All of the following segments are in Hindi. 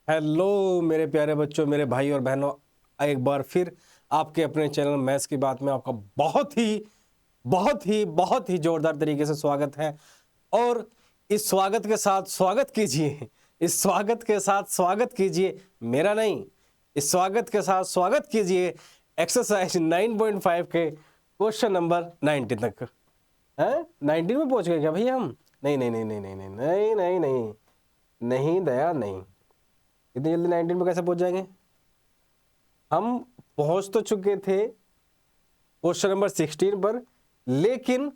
हेलो मेरे प्यारे बच्चों, मेरे भाई और बहनों, एक बार फिर आपके अपने चैनल मैथ्स की बात में आपका बहुत ही जोरदार तरीके से स्वागत है। और इस स्वागत के साथ स्वागत कीजिए, इस स्वागत के साथ स्वागत कीजिए मेरा नहीं, इस स्वागत के साथ स्वागत कीजिए एक्सरसाइज 9.5 के क्वेश्चन नंबर 90 तक। हैं 19 में पहुंच गए क्या भैया हम? नहीं नहीं नहीं नहीं नहीं नहीं नहीं नहीं नहीं नहीं दया नहीं, इतनी जल्दी 19 में कैसे पहुंच जाएंगे? हम पहुंच तो चुके थे क्वेश्चन नंबर 16 पर, लेकिन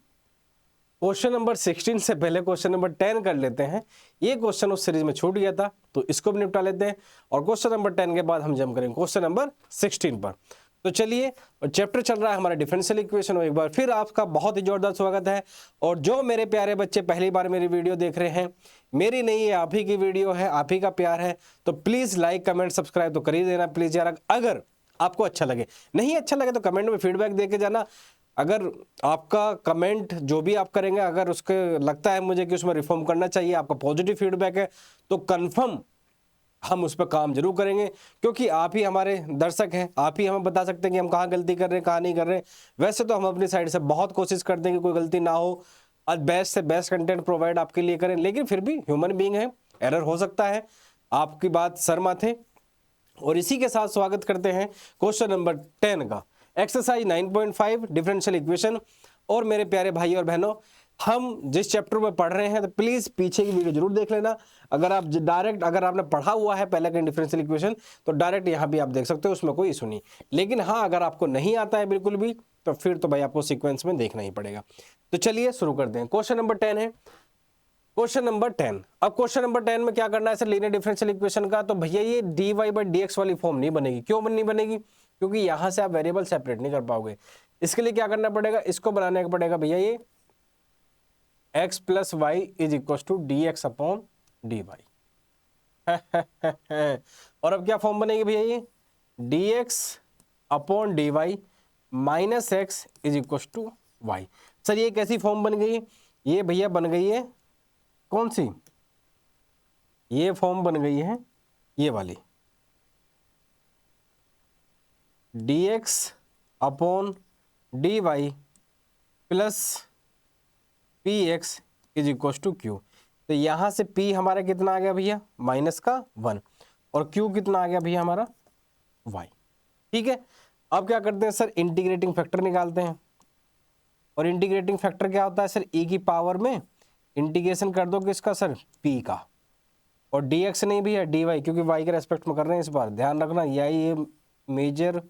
क्वेश्चन नंबर 16 से पहले क्वेश्चन नंबर 10 कर लेते हैं। ये क्वेश्चन उस सीरीज में छूट गया था तो इसको भी निपटा लेते हैं, और क्वेश्चन नंबर 10 के बाद हम जंप करेंगे क्वेश्चन नंबर 16 पर। तो चलिए, और चैप्टर चल रहा है हमारा डिफरेंशियल इक्वेशन। और एक बार फिर आपका बहुत ही जोरदार स्वागत है। और जो मेरे प्यारे बच्चे पहली बार मेरी वीडियो देख रहे हैं, मेरी नहीं है, आप ही की वीडियो है, आप ही का प्यार है, तो प्लीज लाइक कमेंट सब्सक्राइब तो कर ही देना प्लीज यार। अगर आपको अच्छा लगे, नहीं अच्छा लगे तो कमेंट में फीडबैक दे के जाना। अगर आपका कमेंट जो भी आप करेंगे, अगर उसके लगता है मुझे कि उसमें रिफॉर्म करना चाहिए, आपका पॉजिटिव फीडबैक है, तो कंफर्म हम उस पर काम जरूर करेंगे, क्योंकि आप ही हमारे दर्शक हैं, आप ही हमें बता सकते हैं कि हम कहाँ गलती कर रहे हैं, कहाँ नहीं कर रहे हैं। वैसे तो हम अपनी साइड से बहुत कोशिश करते हैं कि कोई गलती ना हो और बेस्ट से बेस्ट कंटेंट प्रोवाइड आपके लिए करें, लेकिन फिर भी ह्यूमन बीइंग है, एरर हो सकता है, आपकी बात सर माथे। और इसी के साथ स्वागत करते हैं क्वेश्चन नंबर 10 का, एक्सरसाइज 9.5 डिफरेंशियल इक्वेशन। और मेरे प्यारे भाई और बहनों, हम जिस चैप्टर में पढ़ रहे हैं तो प्लीज पीछे की वीडियो जरूर देख लेना। अगर आप डायरेक्ट, अगर आपने पढ़ा हुआ है पहले का डिफरेंशियल इक्वेशन, तो डायरेक्ट यहाँ भी आप देख सकते हो, उसमें कोई इशू नहीं। लेकिन हाँ, अगर आपको नहीं आता है बिल्कुल भी, तो फिर तो भाई आपको सीक्वेंस में देखना ही पड़ेगा। तो चलिए शुरू करते हैं। क्वेश्चन नंबर 10 है, क्वेश्चन नंबर 10। अब क्वेश्चन नंबर 10 में क्या करना है सर, लीनियर डिफरेंशियल इक्वेशन का। तो भैया ये dy बाई dx वाली फॉर्म नहीं बनेगी। क्यों नहीं बनेगी? क्योंकि यहां से आप वेरिएबल सेपरेट नहीं कर पाओगे। इसके लिए क्या करना पड़ेगा, इसको बनाने का पड़ेगा भैया ये x plus y is equal to d x upon d y. और अब क्या फॉर्म बनेगी भैया, ये d x upon d y minus x is equal to y. Sir ये कैसी फॉर्म बन गई? ये भैया बन गई है कौन सी? ये फॉर्म बन गई है ये वाली, dx upon d y plus p x is equal to q. तो यहां से p हमारा कितना आ गया भैया, माइनस का 1, और q कितना आ गया भैया हमारा y। ठीक है, अब क्या करते हैं सर, इंटीग्रेटिंग फैक्टर निकालते हैं। और इंटीग्रेटिंग फैक्टर क्या होता है सर, e की पावर में इंटीग्रेशन कर दो किसका सर, p का। और dx नहीं भी है dy, क्योंकि y के रेस्पेक्ट में कर रहे हैं इस बार, ध्यान रखना। ये मेजर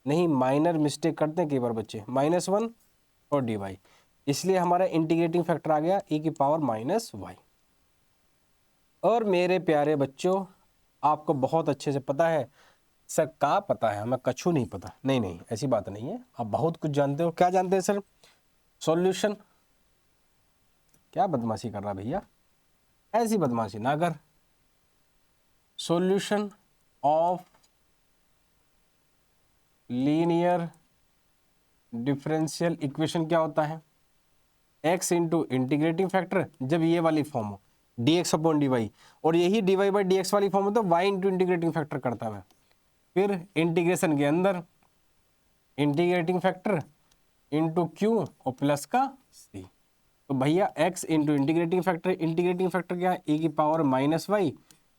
नहीं माइनर मिस्टेक करते हैं कई बार बच्चे, -1 और dy, इसलिए हमारा इंटीग्रेटिंग फैक्टर आ गया e की पावर -y। और मेरे प्यारे बच्चों, आपको बहुत अच्छे से पता है सर, का पता है हमें, कछु नहीं पता। नहीं नहीं, ऐसी बात नहीं है, आप बहुत कुछ जानते हो। क्या जानते हैं सर? सॉल्यूशन। क्या बदमाशी कर रहा भैया, ऐसी बदमाशी ना कर। Solution of linear differential equation क्या होता है, x इंटू इंटीग्रेटिंग फैक्टर, जब ये वाली फॉर्म हो dx अपॉन dy, और यही dy बाई dx वाली फॉर्म हो तो y इंटू इंटीग्रेटिंग फैक्टर करता है। फिर इंटीग्रेशन के अंदर इंटीग्रेटिंग फैक्टर इंटू क्यू और प्लस का c। तो भैया x इंटू इंटीग्रेटिंग फैक्टर क्या है, e की power -y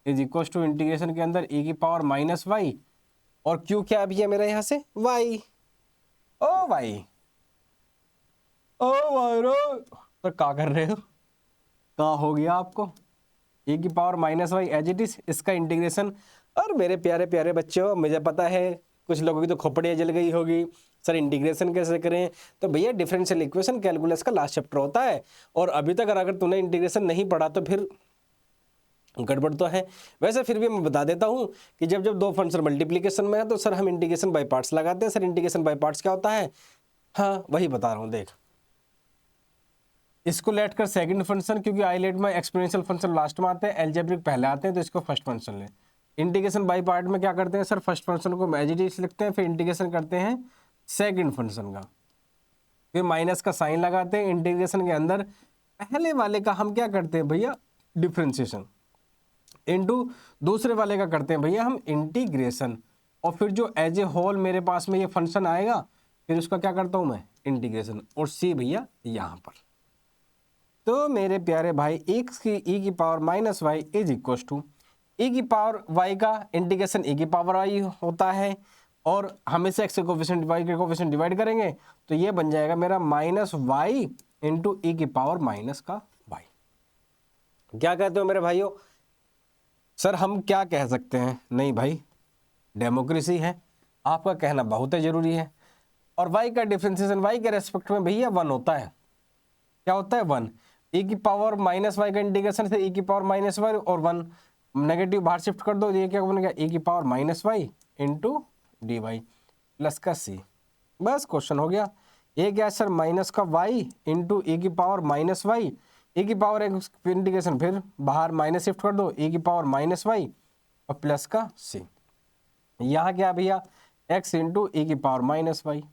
is equal to integration के अंदर e की पावर -y, और q क्या है भैया मेरा यहाँ से y। ओ भाई, ओ भाई रो, तो क्या कर रहे हो, कहाँ हो गया आपको, e की power -y as it is, इसका इंटीग्रेशन। और मेरे प्यारे प्यारे बच्चों, मुझे पता है कुछ लोगों की तो खोपड़ियाँ जल गई होगी, सर इंटीग्रेशन कैसे करें। तो भैया डिफरेंशियल इक्वेशन कैलकुलस का लास्ट चैप्टर होता है, और अभी तक अगर तूने इंटीग्रेशन नहीं पढ़ा तो फिर गड़बड़ तो है। वैसे फिर भी मैं बता देता हूं कि जब जब दो फंक्शन मल्टीप्लीकेशन में है तो सर हम इंटीग्रेशन बाय पार्ट्स लगाते हैं। सर इंटीग्रेशन बाय पार्ट्स क्या होता है? हाँ वही बता रहा हूं, देख इसको लेट कर सेकंड फंक्शन, क्योंकि आई लेट में एक्सपोनेंशियल फंक्शन लास्ट में आते हैं, अलजेब्रिक पहले आते हैं, तो इसको फर्स्ट फंक्शन ले। इंटीग्रेशन बाय पार्ट में क्या करते हैं सर, फर्स्ट फंक्शन को एज इट इज लिखते हैं, फिर इंटीग्रेशन करते हैं सेकंड फंक्शन का, फिर माइनस का साइन लगाते हैं। इंटीग्रेशन के अंदर पहले वाले का हम क्या करते हैं भैया, डिफ्रेंसिएशन। इनटू दूसरे वाले का करते हैं भैया हम इंटीग्रेशन, और फिर जो एज ए होल मेरे पास में ये फंक्शन आएगा फिर उसका क्या करता हूं मैं इंटीग्रेशन, और सी भैया यहां पर। तो मेरे प्यारे भाई x की e की power minus y is equal to e की पावर y का इंटीग्रेशन e की पावर y होता है, और हमेशा x के कोफिशिएंट y के कोफिशिएंट डिवाइड करेंगे तो ये बन जाएगा मेरा माइनस वाई इंटू e की पावर माइनस का y। क्या कहते हो मेरे भाइयों? सर हम क्या कह सकते हैं? नहीं भाई, डेमोक्रेसी है, आपका कहना बहुत है जरूरी है। और y का डिफरेंशिएशन y के रेस्पेक्ट में भैया 1 होता है। क्या होता है? 1। e की पावर माइनस वाई का इंटीग्रेशन से e की पावर माइनस वाई, और 1 नेगेटिव बाहर शिफ्ट कर दो, ये क्या बनेगा e की power minus y into d y plus का c। बस क्वेश्चन हो गया। ये क्या सर? माइनस का y इंटू e की पावर माइनस वाई, e की पावर इंटीग्रेशन फिर बाहर माइनस शिफ्ट कर दो, e की पावर माइनस वाई और प्लस का c। यहाँ क्या भैया x इंटू e की पावर माइनस वाई।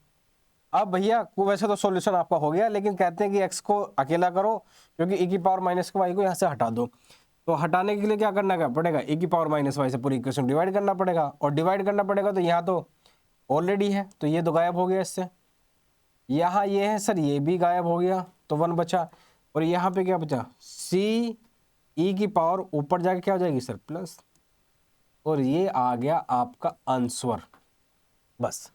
अब भैया वैसे तो सॉल्यूशन आपका हो गया, लेकिन कहते हैं कि x को अकेला करो क्योंकि e की पावर माइनस वाई को यहाँ से हटा दो। तो हटाने के लिए क्या करना पड़ेगा? e की पावर माइनस वाई से पूरी इक्वेशन डिवाइड करना पड़ेगा, और डिवाइड करना पड़ेगा तो यहाँ तो ऑलरेडी है तो ये तो गायब हो गया इससे। यहाँ ये है सर, ये भी गायब हो गया तो 1 बचा, और यहाँ पे क्या बचा? c e की पावर ऊपर जाके क्या हो जाएगी सर? प्लस, और ये आ गया आपका आंसर। बस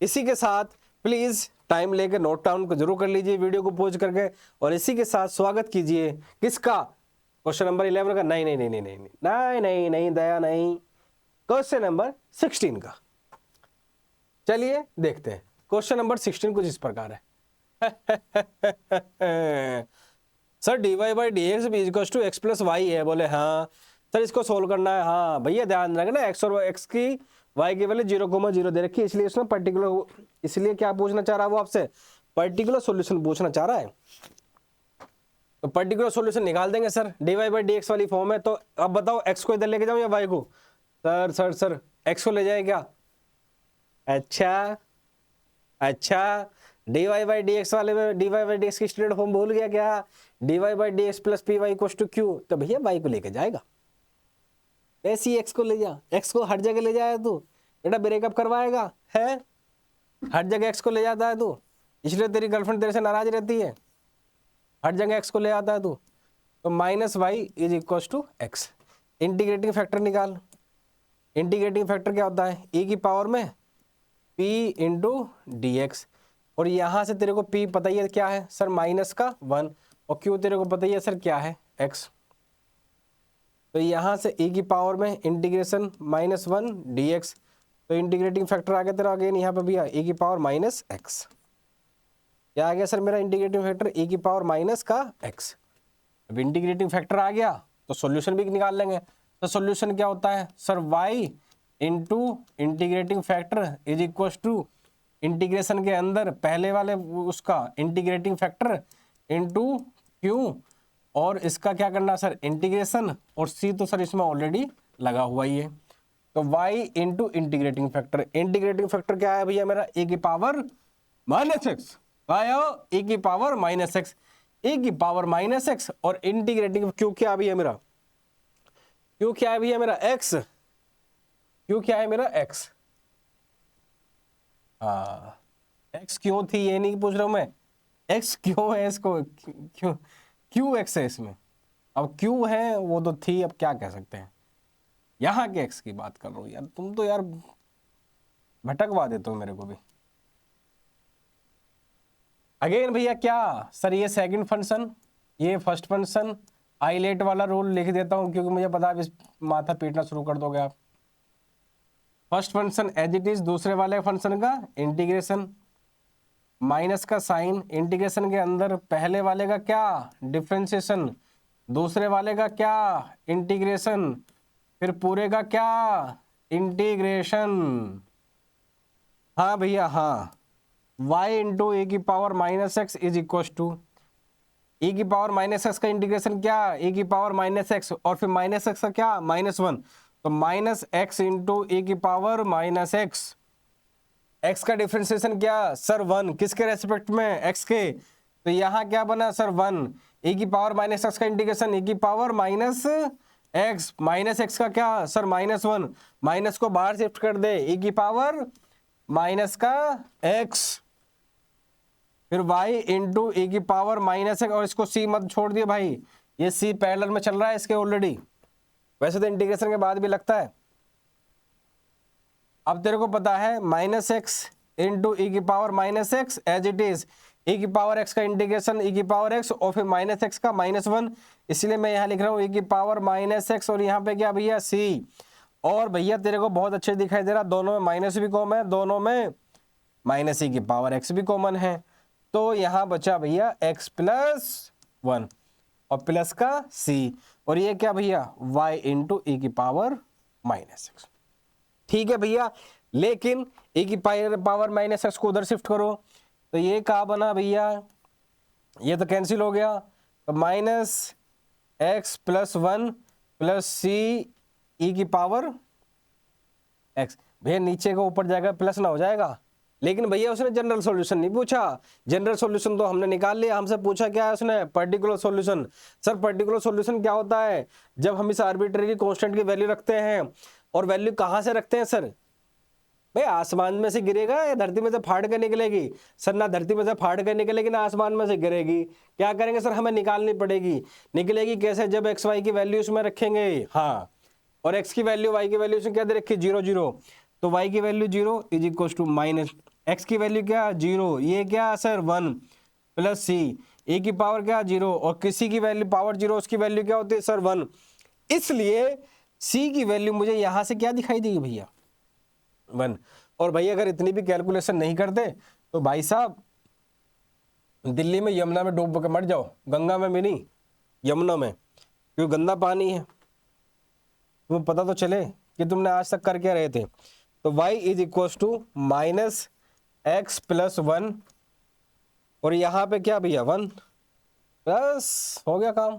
इसी के साथ प्लीज टाइम लेकर नोट डाउन को जरूर कर लीजिए वीडियो को पॉज करके, और इसी के साथ स्वागत कीजिए किसका? क्वेश्चन नंबर 11 का? नहीं नहीं नहीं नहीं नहीं नहीं नहीं नहीं दया नहीं, क्वेश्चन नंबर 16 का। चलिए देखते हैं। क्वेश्चन नंबर 16 कुछ इस प्रकार है sir dy by D X भी equal to X plus Y है। बोले हाँ सर इसको सोल्व करना है। हाँ भैया ध्यान रखना, एक्स और एक्स की y की वैल्यू 0,0 दे रखी है, इसलिए इसमें पर्टिकुलर, इसलिए क्या पूछना चाह रहा है वो आपसे? पर्टिकुलर सॉल्यूशन पूछना चाह रहा है। तो पर्टिकुलर सॉल्यूशन निकाल देंगे sir, dy by D x वाली फॉर्म है। तो अब बताओ x को इधर लेके जाऊं या y को? सर सर सर x को ले जाए क्या? अच्छा अच्छा, dy बाई डी एक्स वाले में dy बाई डी एक्स की स्टैंडर्ड फॉर्म भूल गया क्या? dy by D x plus p y equals to q. तो भैया y को लेके जाएगा, ऐसे ही x को ले जा, x को हर जगह ले जाए तू बेटा, ब्रेकअप करवाएगा है, हर जगह x को ले जाता है तू, इसलिए तेरी गर्लफ्रेंड तेरे से नाराज रहती है, हर जगह x को ले आता है तू। तो minus y is equal to x. Integrating factor निकाल। इंटीग्रेटिंग फैक्टर क्या होता है? e की पावर में p इंटू डी एक्स, और यहाँ से तेरे को p पता ही है क्या है सर? माइनस का 1, और q तेरे को पता ही है सर क्या है? x। तो यहाँ से e की पावर में इंटीग्रेशन माइनस 1 डी एक्स, तो इंटीग्रेटिंग फैक्टर आ गया तेरा अगेन यहाँ पे भैया e की पावर माइनस एक्स। क्या आ गया सर मेरा इंटीग्रेटिंग फैक्टर? e की पावर माइनस का x। अब इंटीग्रेटिंग फैक्टर आ गया तो सॉल्यूशन भी निकाल लेंगे। तो सॉल्यूशन क्या होता है sir? y into integrating factor is equal to integration के अंदर पहले वाले उसका इंटीग्रेटिंग फैक्टर इंटू q, और इसका क्या करना सर? इंटीग्रेशन, और c तो सर इसमें ऑलरेडी लगा हुआ ही है। तो y into integrating factor, integrating factor क्या है भैया मेरा? e की पावर माइनस एक्स आया, e की पावर माइनस एक्स, e की पावर माइनस एक्स, और इंटीग्रेटिंग क्यों क्या भी है मेरा? क्यों क्या है भैया मेरा? x। क्यों क्या है मेरा? x। हाँ x क्यों थी ये नहीं पूछ रहा हूं मैं, x क्यों है इसको, क्यों क्यों x है इसमें? अब क्यों है वो तो थी, अब क्या कह सकते हैं, यहाँ के x की बात कर रहा हूं यार। तुम तो यार भटकवा देते हो मेरे को भी। अगेन भैया क्या सर? ये सेकंड फंक्शन, ये फर्स्ट फंक्शन, आइलेट वाला रूल लिख देता हूं क्योंकि मुझे पता है माथा पीटना शुरू कर दोगे आप। First function as it is, दूसरे वाले फंक्शन का इंटीग्रेशन, माइनस का साइन, इंटीग्रेशन के अंदर पहले वाले का क्या? डिफरेंशिएशन, दूसरे वाले का क्या? इंटीग्रेशन, फिर पूरे का क्या? इंटीग्रेशन। हाँ भैया हाँ, y इंटू ए की power minus x is equal to e की पावर माइनस एक्स का इंटीग्रेशन क्या? e की पावर माइनस एक्स, और फिर माइनस एक्स का क्या? माइनस 1, तो माइनस एक्स इंटू ए की पावर माइनस एक्स। x का डिफरेंशिएशन क्या सर? 1, किसके रेस्पेक्ट में? x के। तो यहाँ क्या बना सर? 1, e की पावर माइनस एक्स का इंटीग्रेशन e की power minus x minus x का क्या सर -1, माइनस को बाहर शिफ्ट कर दे, e की पावर माइनस का x, फिर y इंटू e की पावर -x, और इसको c मत छोड़ दिए भाई, ये c पैरेलल में चल रहा है इसके ऑलरेडी, वैसे तो इंटीग्रेशन के बाद भी लगता है। अब तेरे को पता है -x इंटू ई की power -x as it is, e की पावर x का इंटीग्रेशन e की पावर x और फिर -x का -1, इसलिए मैं यहाँ लिख रहा हूँ e की पावर -x, और यहाँ पे क्या भैया c, और भैया तेरे को बहुत अच्छे दिखाई दे रहा, दोनों में माइनस भी कॉमन है, दोनों में -e की पावर x भी कॉमन है, तो यहाँ बचा भैया x+1 और प्लस का c, और ये क्या भैया y इंटू ई की पावर -x। ठीक है भैया, लेकिन e की पावर -x को उधर शिफ्ट करो तो ये क्या बना भैया, ये तो कैंसिल हो गया, तो -x+1 प्लस c e की पावर x, भैया नीचे को ऊपर जाएगा प्लस ना हो जाएगा, लेकिन भैया उसने जनरल सॉल्यूशन नहीं पूछा, जनरल सॉल्यूशन तो हमने निकाल लिया, हमसे पूछा क्या है उसने, particular solution. Sir particular solution क्या होता है, जब हम इस आर्बिट्रेरी कांस्टेंट की वैल्यू रखते हैं, और वैल्यू कहाँ से रखते हैं सर, भाई आसमान में से गिरेगा या धरती में से फाड़ कर निकलेगी, सर ना धरती में से फाड़ कर निकलेगी ना आसमान में से गिरेगी, क्या करेंगे सर, हमें निकालनी पड़ेगी, निकलेगी कैसे, जब एक्स वाई की वैल्यू उसमें रखेंगे, हाँ, और एक्स की वैल्यू वाई की वैल्यू उसमें क्या दे रखी 0 0, तो वाई की value 0 is equal to minus x की वैल्यू क्या 0, ये क्या सर 1 प्लस सी, ए की पावर क्या 0, और किसी की वैल्यू पावर 0 उसकी वैल्यू क्या होती है सर 1, इसलिए सी की वैल्यू मुझे यहां से क्या दिखाई देगी भैया 1। और भाई अगर इतनी भी कैलकुलेशन नहीं करते तो भाई साहब दिल्ली में यमुना में डूब के मर जाओ, गंगा में भी नहीं, यमुना में, क्योंकि गंदा पानी है, तुम्हें पता तो चले कि तुमने आज तक कर क्या रहे थे। तो y is equal to -x+1, और यहाँ पे क्या भैया 1 प्लस हो गया काम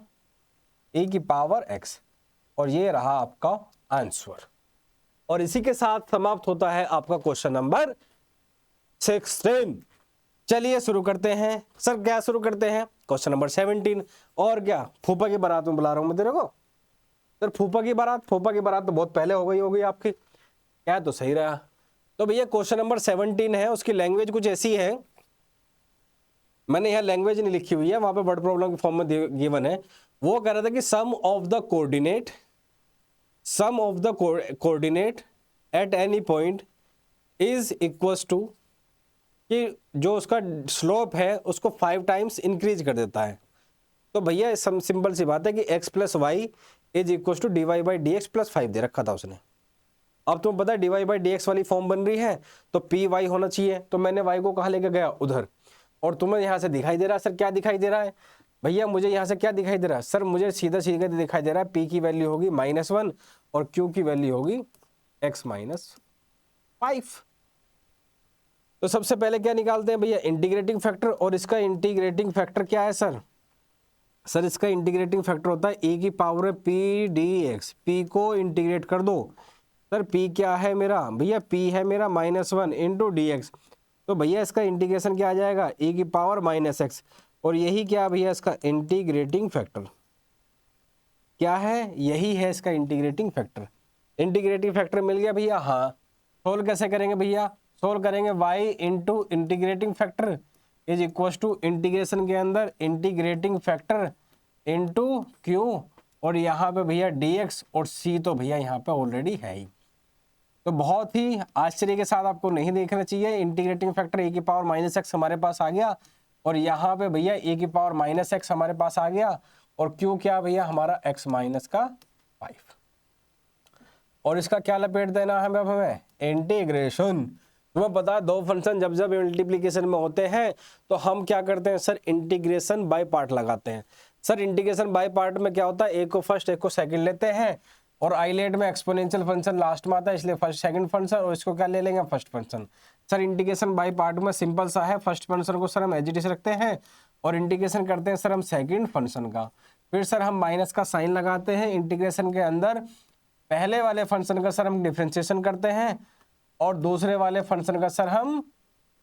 e की पावर x, और ये रहा आपका आंसर। और इसी के साथ समाप्त होता है आपका क्वेश्चन नंबर 16। चलिए शुरू करते हैं सर, क्या शुरू करते हैं, क्वेश्चन नंबर 17, और क्या फूफा की बारात में बुला रहा हूं मैं तेरे को सर, फूफा की बारात तो बहुत पहले हो गई होगी आपकी, क्या तो सही रहा। तो भैया क्वेश्चन नंबर 17 है, उसकी लैंग्वेज कुछ ऐसी है, मैंने यहाँ लैंग्वेज नहीं लिखी हुई है, वहां पे वर्ड प्रॉब्लम के फॉर्म में गिवन है, वो कह रहा था कि sum of the coordinate at any point is equals to, कि जो उसका स्लोप है उसको 5 टाइम्स इंक्रीज कर देता है। तो भैया सिंपल सी बात है कि x+y is equal to dy/dx +5 दे रखा था उसने। अब तुम्हें पता है dy/dx वाली फॉर्म बन रही है तो py होना चाहिए, तो मैंने y को कहाँ लेके गया उधर, और तुम्हें यहाँ से दिखाई दे रहा है सर, क्या दिखाई दे रहा है भैया, मुझे यहाँ से क्या दिखाई दे रहा है सर, मुझे सीधा सीधा दिखाई दे रहा है p की वैल्यू होगी -1 और q की वैल्यू होगी x-5। तो सबसे पहले क्या निकालते हैं भैया इंटीग्रेटिंग फैक्टर, और इसका इंटीग्रेटिंग फैक्टर क्या है सर, इसका इंटीग्रेटिंग फैक्टर होता है e की पावर p dx, p को इंटीग्रेट कर दो सर, p क्या है मेरा भैया, p है मेरा -1 इंटू dx, तो भैया इसका इंटीग्रेशन क्या आ जाएगा e की पावर -x, और यही क्या भैया इसका इंटीग्रेटिंग फैक्टर क्या है, यही है इसका इंटीग्रेटिंग फैक्टर। इंटीग्रेटिंग फैक्टर मिल गया भैया, हाँ, सोल्व कैसे करेंगे भैया, सोल्व करेंगे y into integrating factor is equal to integration के अंदर इंटीग्रेटिंग फैक्टर इंटू q, और यहाँ पे भैया dx, और c तो भैया यहाँ पे ऑलरेडी है ही। तो बहुत ही आश्चर्य के साथ आपको नहीं देखना चाहिए, इंटीग्रेटिंग फैक्टर e की पावर -x हमारे पास आ गया, और यहाँ पे भैया e की पावर -x हमारे पास आ गया, और q क्या भैया हमारा x-5, और इसका क्या लपेट देना है हमें इंटीग्रेशन। तुम्हें पता है दो फंक्शन जब जब मल्टीप्लिकेशन में होते हैं तो हम क्या करते हैं सर, इंटीग्रेशन बाय पार्ट लगाते हैं। सर इंटीग्रेशन बाय पार्ट में क्या होता है, एक को फर्स्ट एक को सेकंड लेते हैं, और आइलेट में एक्सपोनेंशियल फंक्शन लास्ट में आता है, इसलिए फर्स्ट सेकंड फंक्शन, और इसको क्या ले लेंगे first function. Sir integration by part में सिंपल सा है, फर्स्ट फंक्शन को सर हम एज इट इज रखते हैं, और इंटीग्रेशन करते हैं सर हम सेकंड फंक्शन का, फिर सर हम माइनस का साइन लगाते हैं इंटीग्रेशन के अंदर, पहले वाले फंक्शन का सर हम डिफरेंशिएशन करते हैं, और दूसरे वाले फंक्शन का सर हम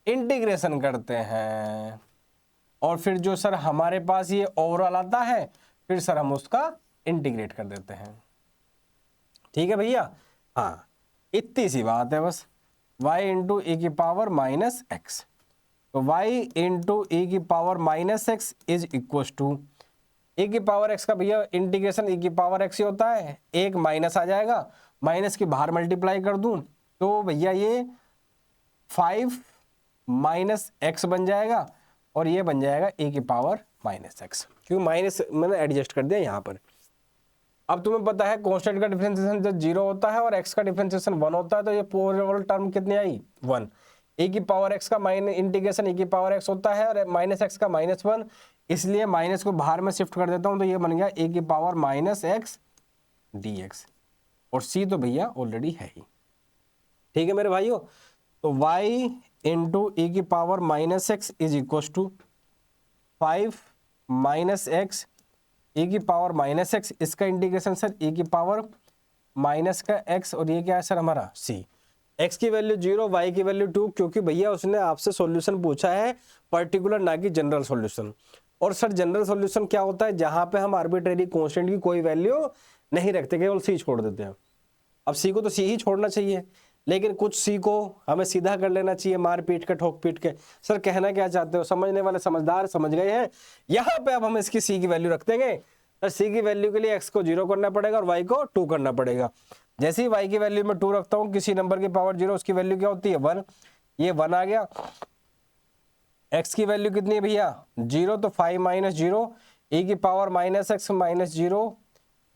इंटीग्रेशन करते हैं, और फिर जो सर हमारे पास ये ओवरऑल आता है फिर सर हम उसका इंटीग्रेट कर देते हैं। ठीक है भैया। हाँ, इतनी सी बात है बस, y इंटू e की पावर माइनस एक्स। तो y इंटू e की power minus x is equal to e की पावर x का भैया इंटीग्रेशन e की पावर x ही होता है, एक माइनस आ जाएगा, माइनस की बाहर मल्टीप्लाई कर दूं तो भैया ये 5 माइनस एक्स बन जाएगा और ये बन जाएगा e की पावर माइनस एक्स, क्योंकि माइनस मैंने एडजस्ट कर दिया यहाँ पर। अब तुम्हें पता है कांस्टेंट का डिफरेंशिएशन जब 0 होता है और x का डिफरेंशिएशन 1 होता है, तो ये पूरी टर्म कितनी आई 1। e की पावर x का माइनस इंटीग्रेशन e की पावर x होता है और माइनस एक्स का माइनस 1, इसलिए माइनस को बाहर में शिफ्ट कर देता हूं तो ये बन गया e की पावर माइनस एक्स dx, और c तो भैया ऑलरेडी है ही। ठीक है मेरे भाइयों, तो y इंटू ई की power minus x is equal to 5 minus x e की पावर माइनस एक्स, इसका इंटीग्रेशन सर e की पावर माइनस का x, और ये क्या है सर हमारा c। x की वैल्यू 0, y की वैल्यू 2, क्योंकि भैया उसने आपसे सॉल्यूशन पूछा है पर्टिकुलर, ना कि जनरल सॉल्यूशन। और सर जनरल सॉल्यूशन क्या होता है, जहां पे हम आर्बिट्रेरी कांस्टेंट की कोई वैल्यू नहीं रखते, केवल c छोड़ देते हैं। अब c को तो c ही छोड़ना चाहिए, लेकिन कुछ c को हमें सीधा कर लेना चाहिए, मार पीट के ठोक पीट के। सर कहना क्या चाहते हो, समझने वाले समझदार समझ गए हैं। यहाँ पे अब हम इसकी c की वैल्यू रख देंगे। सर c की वैल्यू के लिए x को 0 करना पड़ेगा और y को 2 करना पड़ेगा। जैसे ही y की वैल्यू में 2 रखता हूँ, किसी नंबर की पावर 0, उसकी वैल्यू क्या होती है 1, ये 1 आ गया। x की वैल्यू कितनी है भैया 0, तो 5 माइनस 0 e की पावर माइनस एक्स माइनस 0,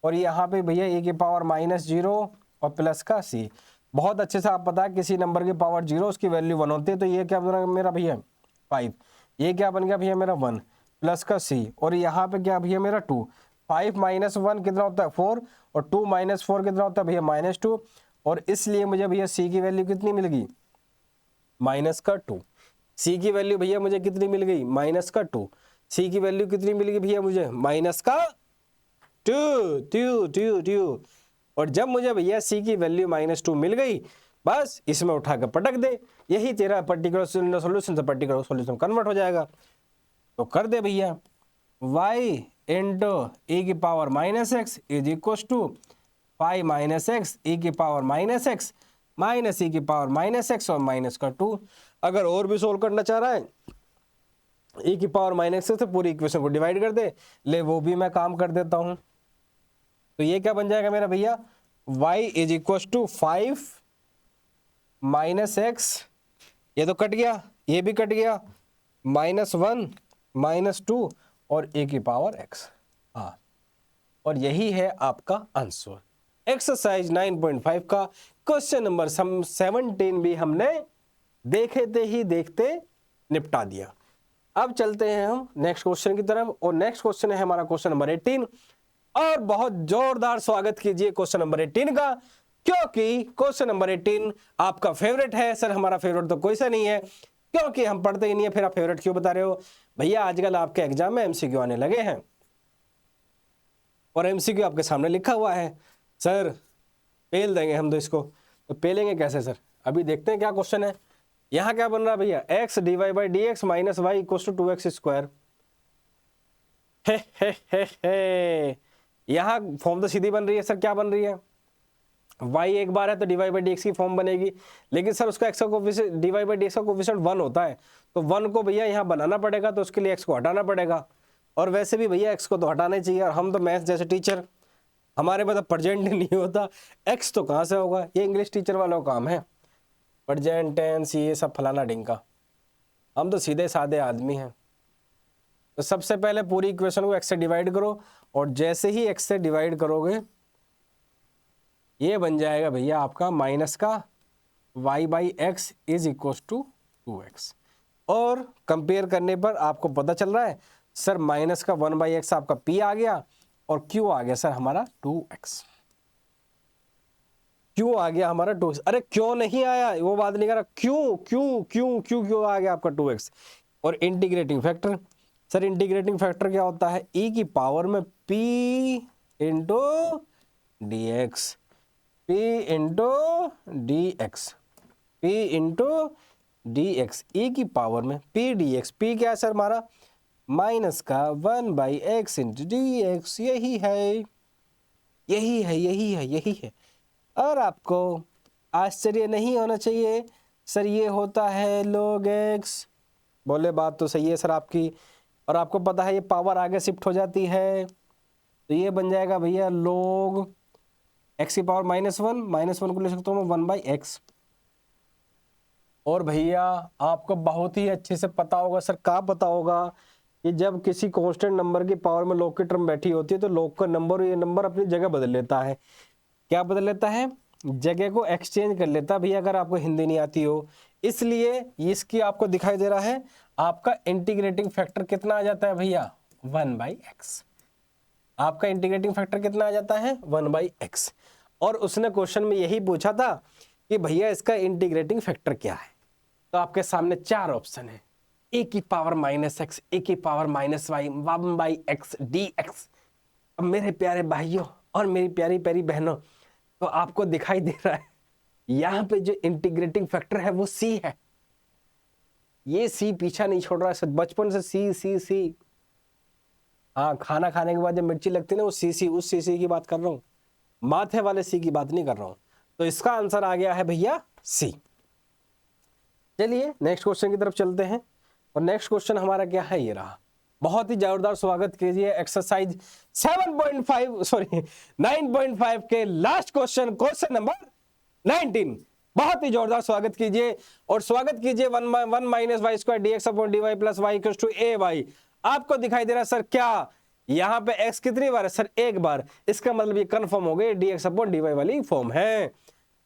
और यहाँ पे भैया e की पावर माइनस 0 और प्लस का c। बहुत अच्छे से आप पता है किसी नंबर की पावर 0 उसकी वैल्यू 1 होती है, तो ये क्या बना मेरा भैया 5, ये क्या बन गया भैया मेरा 1 प्लस का c, और यहाँ पे क्या भैया मेरा 2। 5 माइनस 1 कितना होता है 4, और 2 माइनस 4 कितना होता है भैया माइनस 2, और इसलिए मुझे भैया c की वैल्यू कितनी मिल गई माइनस का 2। c की वैल्यू भैया मुझे कितनी मिल गई माइनस का 2। c की वैल्यू कितनी मिल गई भैया मुझे माइनस का 2। और जब मुझे भैया c की वैल्यू -2 मिल गई, बस इसमें उठा कर पटक दे, यही तेरा पर्टिकुलर सॉल्यूशन से पर्टिकुलर सॉल्यूशन कन्वर्ट हो जाएगा। तो कर दे भैया y इंटू e की power minus x is equal to 5 minus x e की power minus x minus e की पावर माइनस एक्स और माइनस का 2। अगर और भी सोल्व करना चाह रहा है e की पावर माइनस एक्स से पूरी इक्वेशन को डिवाइड कर दे, ले वो भी मैं काम कर देता हूं। तो ये क्या बन जाएगा मेरा भैया y is equal to 5 minus x, ये तो कट गया, ये भी कट गया, -1 -2 और a की पावर x। हाँ, और यही है आपका आंसर। एक्सरसाइज 9.5 का क्वेश्चन नंबर 17 भी हमने देखते ही देखते निपटा दिया। अब चलते हैं हम नेक्स्ट क्वेश्चन की तरफ, और नेक्स्ट क्वेश्चन है हमारा क्वेश्चन नंबर 18। और बहुत जोरदार स्वागत कीजिए क्वेश्चन नंबर 18 का, क्योंकि क्वेश्चन नंबर 18 आपका फेवरेट है। सर हमारा फेवरेट तो कोई सा नहीं है, क्योंकि हम पढ़ते ही नहीं है, फिर आप फेवरेट क्यों बता रहे हो भैया। आजकल आपके एग्जाम में एमसीक्यू आने लगे हैं, और एमसीक्यू आपके सामने लिखा हुआ है। सर पेल देंगे हम तो इसको, तो पेलेंगे कैसे सर, अभी देखते हैं क्या क्वेश्चन है। यहाँ क्या बन रहा है भैया x dy by D x minus y is to 2x square. यहाँ फॉर्म तो सीधी बन रही है सर, क्या बन रही है y एक बार है तो dy बाई डी एक्स की फॉर्म बनेगी, लेकिन सर उसका x का coefficient dy by D x का कोफिशिएंट 1 होता है, तो 1 को भैया यहाँ बनाना पड़ेगा, तो उसके लिए x को हटाना पड़ेगा। और वैसे भी भैया x को तो हटाना ही चाहिए, और हम तो मैथ जैसे टीचर, हमारे पास प्रेजेंट नहीं होता, x तो कहाँ से होगा, ये इंग्लिश टीचर वालों का काम है, प्रेजेंट टेंस ये सब फलाना ढिंका, हम तो सीधे साधे आदमी हैं। तो सबसे पहले पूरी इक्वेशन को x से डिवाइड करो, और जैसे ही x से डिवाइड करोगे ये बन जाएगा भैया आपका माइनस का y by x is equal to 2x। और कंपेयर करने पर आपको पता चल रहा है सर माइनस का 1 बाई एक्स आपका p आ गया, और q आ गया सर हमारा 2x। q आ गया हमारा 2x। अरे क्यों नहीं आया वो बात नहीं कर रहा, क्यों क्यों क्यों क्यों क्यों आ गया आपका 2x। और integrating factor, sir integrating factor क्या होता है e की पावर में p into D x, p into D x, p into D x, e की पावर में p डी एक्स। p क्या है सर हमारा माइनस का 1 by x into D x. यही है यही है यही है यही है, और आपको आश्चर्य नहीं होना चाहिए सर, ये होता है log x। बोले बात तो सही है सर आपकी, और आपको पता है ये पावर आगे शिफ्ट हो जाती है, तो ये बन जाएगा भैया log x की पावर -1 को ले सकता हूँ मैं 1/x। और भैया आपको बहुत ही अच्छे से पता होगा सर, क्या पता होगा कि जब किसी कांस्टेंट नंबर की पावर में log की टर्म बैठी होती है तो log का नंबर, ये नंबर अपनी जगह बदल लेता है। क्या बदल लेता है? जगह को एक्सचेंज कर लेता है भैया, अगर आपको हिंदी नहीं आती हो। इसलिए इसकी आपको दिखाई दे रहा है, आपका इंटीग्रेटिंग फैक्टर कितना आ जाता है भैया? 1/x। आपका इंटीग्रेटिंग फैक्टर कितना आ जाता है? 1/x। और उसने क्वेश्चन में यही पूछा था कि भैया इसका इंटीग्रेटिंग फैक्टर क्या है। तो आपके सामने 4 ऑप्शन है, e की पावर -x, e की पावर -y, 1/x dx। अब मेरे प्यारे भाइयों और मेरी प्यारी प्यारी बहनों, तो आपको दिखाई दे रहा है यहाँ पे जो इंटीग्रेटिंग फैक्टर है वो c है। ये c पीछा नहीं छोड़ रहा है, बचपन से c। हाँ, खाना खाने के बाद जब मिर्ची लगती है ना, वो सी उस सी की बात कर रहा हूँ, माथे वाले सी की बात नहीं कर रहा हूँ। तो इसका आंसर आ गया है भैया सी। चलिए नेक्स्ट क्वेश्चन की तरफ चलते हैं, और नेक्स्ट क्वेश्चन हमारा क्या है, ये रहा। बहुत ही जोरदार स्वागत कीजिए एक्सरसाइज 9.5 के लास्ट क्वेश्चन नंबर 19। बहुत ही जोरदार स्वागत कीजिए, और स्वागत कीजिए 1 - y² dx/dy + y = ay। आपको दिखाई दे रहा है सर क्या यहाँ पे x कितनी बार है सर? एक बार। इसका मतलब ये कंफर्म हो गई dx/dy वाली फॉर्म है।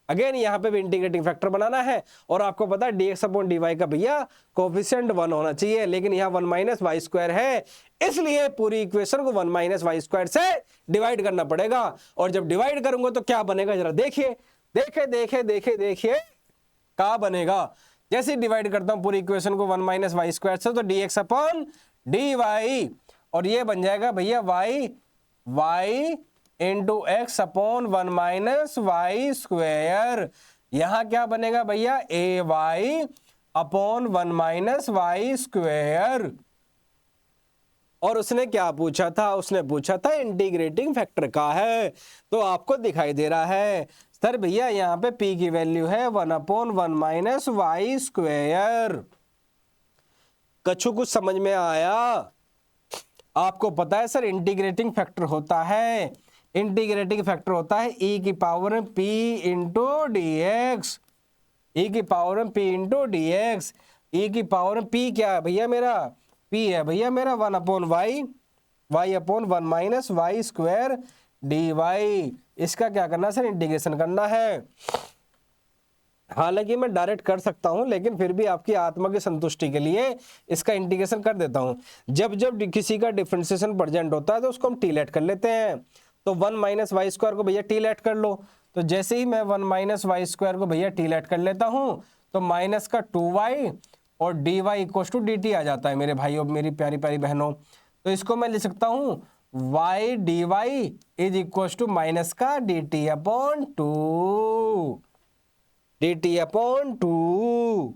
अगेन यहाँ पे भी इंटीग्रेटिंग फैक्टर बनाना है, और आपको पता है dx/dy का भैया कोफिशिएंट 1 होना चाहिए, लेकिन यहाँ 1 - y² है, इसलिए पूरी इक्वेशन को 1 - y² से डिवाइड करना पड़ेगा। और जब डिवाइड करूंगा तो क्या बनेगा, जरा देखिए क्या बनेगा। जैसे डिवाइड करता हूं पूरी इक्वेशन को 1 - y² से, तो dx/dy, और ये बन जाएगा भैया y × x/1 - y²। यहां क्या बनेगा भैया? ay/1 - y²। और उसने क्या पूछा था? उसने पूछा था इंटीग्रेटिंग फैक्टर का है। तो आपको दिखाई दे रहा है सर भैया यहाँ पे p की वैल्यू है 1/1 - y²। कछु कुछ समझ में आया? आपको पता है सर इंटीग्रेटिंग फैक्टर होता है, इंटीग्रेटिंग फैक्टर होता है e की पावर p × dx, e की पावर p × dx। e की पावर p क्या है भैया? मेरा p है भैया मेरा 1/y, y/1 - y² dy। इसका क्या करना है सर? इंटीग्रेशन करना है। हालांकि मैं डायरेक्ट कर सकता हूं, लेकिन फिर भी आपकी आत्मा की संतुष्टि के लिए इसका इंटीग्रेशन कर देता हूं। जब जब किसी का डिफरेंशिएशन प्रेजेंट होता है तो उसको हम टी लेट कर लेते हैं। तो 1 - y² को भैया टी लेट कर लो। तो जैसे ही मैं 1 - y² को भैया टी लेट कर लेता हूं, तो माइनस का 2y और dy = dt आ जाता है मेरे भाइयों मेरी प्यारी प्यारी बहनों। तो इसको मैं लिख सकता हूं y dy = माइनस का dt/2, dt/2।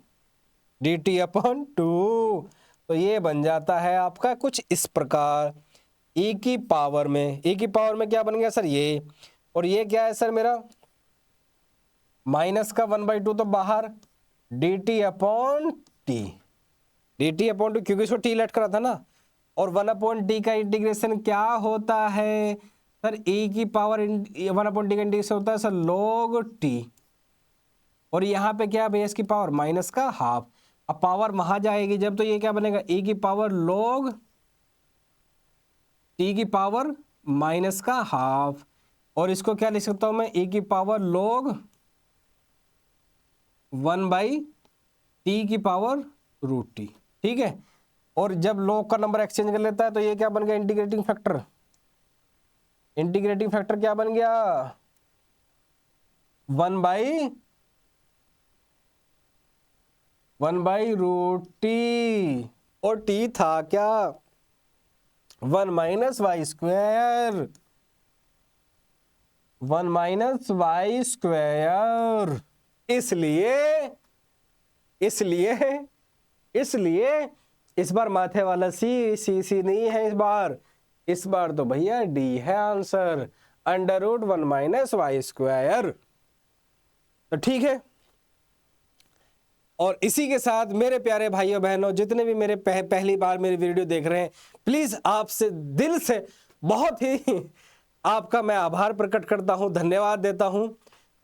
तो ये बन जाता है आपका कुछ इस प्रकार, e की पावर में क्या बन गया सर? ये, और ये क्या है सर मेरा? माइनस का 1/2 तो बाहर, dt/t, क्योंकि इसको टी लेट करा था ना। और 1/t का इंटीग्रेशन क्या होता है सर? e की पावर 1/t का इंटीग्रेशन होता है सर log t, और यहाँ पे क्या है भैया? इसकी पावर माइनस का हाफ। अब पावर वहां जाएगी जब, तो ये क्या बनेगा? e की पावर log t की पावर माइनस का हाफ, और इसको क्या लिख सकता हूं मैं? e की पावर log 1/t की पावर √t। ठीक है, और जब log का नंबर एक्सचेंज कर लेता है तो ये क्या बन गया? Integrating factor. इंटीग्रेटिंग फैक्टर क्या बन गया? 1/√t, और t था क्या? 1 - y², 1 - y²। इसलिए इस बार माथे वाला सी नहीं है इस बार तो भैया डी है आंसर, √1 - y²। तो ठीक है। और इसी के साथ मेरे प्यारे भाइयों बहनों, जितने भी मेरे पहली बार मेरी वीडियो देख रहे हैं, प्लीज आपसे दिल से बहुत ही आपका मैं आभार प्रकट करता हूं, धन्यवाद देता हूं।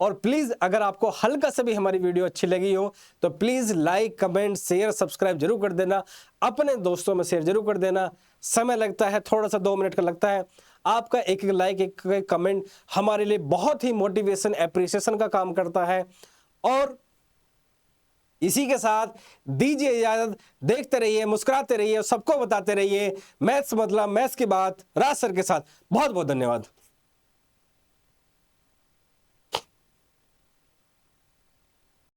और प्लीज अगर आपको हल्का से भी हमारी वीडियो अच्छी लगी हो तो please like, comment, share, subscribe जरूर कर देना, अपने दोस्तों में शेयर जरूर कर देना। समय लगता है, थोड़ा सा 2 मिनट का लगता है। आपका एक एक लाइक, एक कमेंट हमारे लिए बहुत ही मोटिवेशन, एप्रिसिएशन का काम करता है। और इसी के साथ दीजिए इजाजत, देखते रहिए, मुस्कुराते रहिए, सबको बताते रहिए मैथ्स मतलब मैथ्स की बात राज सर के साथ। बहुत बहुत धन्यवाद।